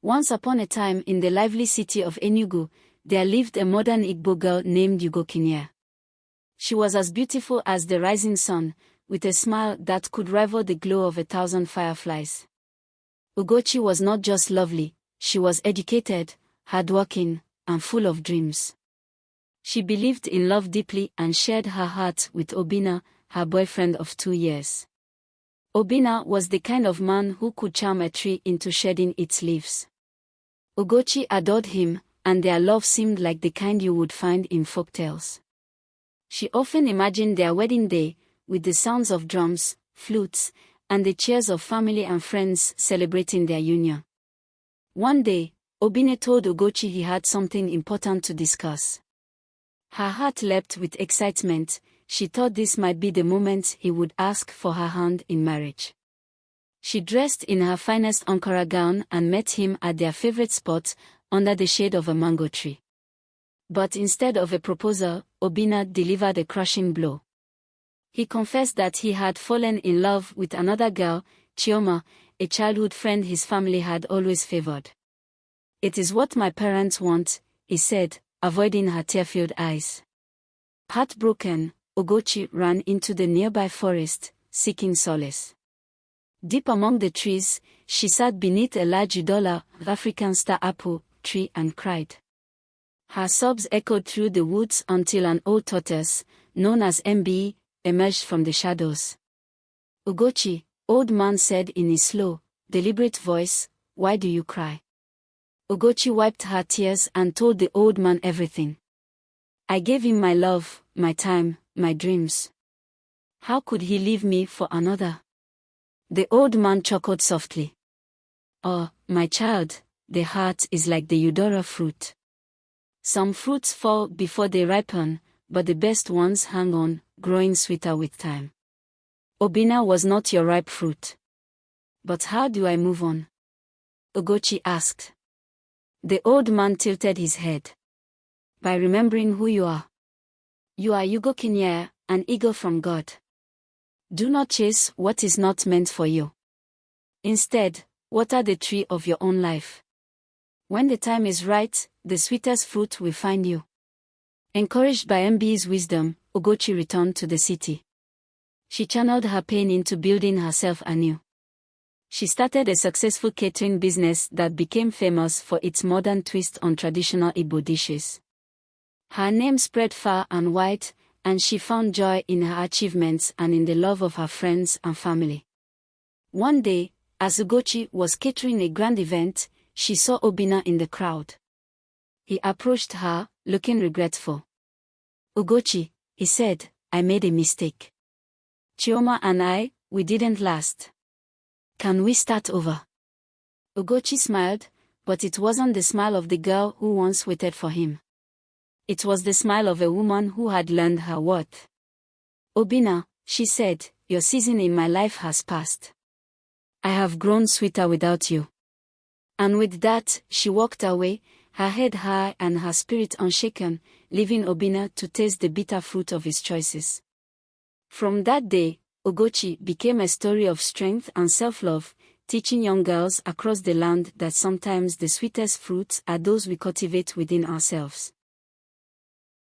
Once upon a time in the lively city of Enugu, there lived a modern Igbo girl named Ugochinyere. She was as beautiful as the rising sun, with a smile that could rival the glow of 1,000 fireflies. Ugochi was not just lovely, she was educated, hardworking, and full of dreams. She believed in love deeply and shared her heart with Obinna, her boyfriend of 2 years. Obinna was the kind of man who could charm a tree into shedding its leaves. Ugochi adored him, and their love seemed like the kind you would find in folktales. She often imagined their wedding day, with the sounds of drums, flutes, and the cheers of family and friends celebrating their union. One day, Obinna told Ugochi he had something important to discuss. Her heart leapt with excitement. She thought this might be the moment he would ask for her hand in marriage. She dressed in her finest Ankara gown and met him at their favorite spot, under the shade of a mango tree. But instead of a proposal, Obinna delivered a crushing blow. He confessed that he had fallen in love with another girl, Chioma, a childhood friend his family had always favored. "It is what my parents want," he said, avoiding her tear-filled eyes. Heartbroken, Ugochi ran into the nearby forest, seeking solace. Deep among the trees, she sat beneath a large Udola, African star apple, tree and cried. Her sobs echoed through the woods until an old tortoise, known as MB, emerged from the shadows. "Ugochi," old man said in his slow, deliberate voice, "why do you cry?" Ugochi wiped her tears and told the old man everything. "I gave him my love, my time, my dreams. How could he leave me for another?" The old man chuckled softly. "Oh, my child, the heart is like the Eudora fruit. Some fruits fall before they ripen, but the best ones hang on, growing sweeter with time. Obinna was not your ripe fruit. But how do I move on?" Ugochi asked. The old man tilted his head. "By remembering who you are. You are Ugochinyere, an eagle from God. Do not chase what is not meant for you. Instead, water the tree of your own life. When the time is right, the sweetest fruit will find you." Encouraged by MB's wisdom, Ugochi returned to the city. She channeled her pain into building herself anew. She started a successful catering business that became famous for its modern twist on traditional Igbo dishes. Her name spread far and wide, and she found joy in her achievements and in the love of her friends and family. One day, as Ugochi was catering a grand event, she saw Obinna in the crowd. He approached her, looking regretful. "Ugochi," he said, "I made a mistake. Chioma and we didn't last. Can we start over?" Ugochi smiled, but it wasn't the smile of the girl who once waited for him. It was the smile of a woman who had learned her worth. "Obinna," she said, "your season in my life has passed. I have grown sweeter without you." And with that, she walked away, her head high and her spirit unshaken, leaving Obinna to taste the bitter fruit of his choices. From that day, Ugochi became a story of strength and self-love, teaching young girls across the land that sometimes the sweetest fruits are those we cultivate within ourselves.